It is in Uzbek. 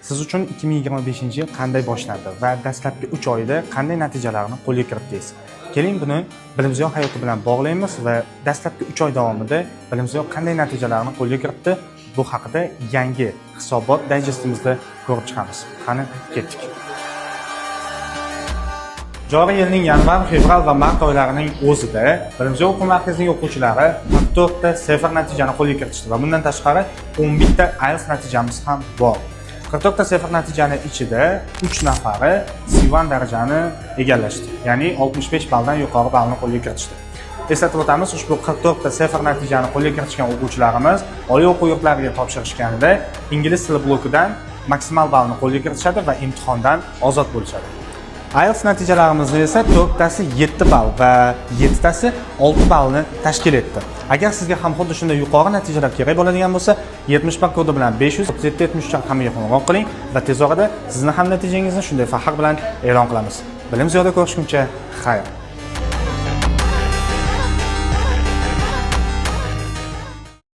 Siz uchun 2025-yil qanday boshlandi va dastlabki 3 oyda qanday natijalarni qo'lga kiritdingiz? Keling, buni Bilimziyod hayoti bilan bog'laymiz va dastlabki 3 oy davomida Bilimziyod qanday natijalarni qo'lga kiritdi, bu haqida yangi hisobot dayjestimizda ko'rib chiqamiz. Qani, ketdik. Joriy yilning yanvar, fevral va mart oylarining o'zida Bilimziyod o'quv markazining o'quvchilari 44 ta sıfır natijani qo'lga kiritishdi va bundan tashqari 11 ta IELTS natijamiz ham bor. 44 ta sıfır natijani ichida 3 nafari C1 darajani egallashdi. Ya'ni 65 balldan yuqori ballni qo'lga kiritishdi. Eslatib o'tamiz, ushbu 44 ta sıfır natijani qo'lga kiritgan o'quvchilarimiz oliy o'quv yurtlariga topshirishganida ingliz tili blokidan maksimal ballni qo'lga kiritishadi va imtihondan ozod bo'lishadi. IELTS natijalarimizni esa 4 tasi 7 ball va 7 tasi 6 ballni tashkil etdi. Agar sizga ham xuddi shunday yuqori natijalar kerak bo'ladigan bo'lsa, 71 kodi bilan 53773 raqamiga qo'ng'iroq qiling va tez orada sizni ham natijangizni shunday faxr bilan e'lon qilamiz. Bilimziyodda ko'rishguncha xayr.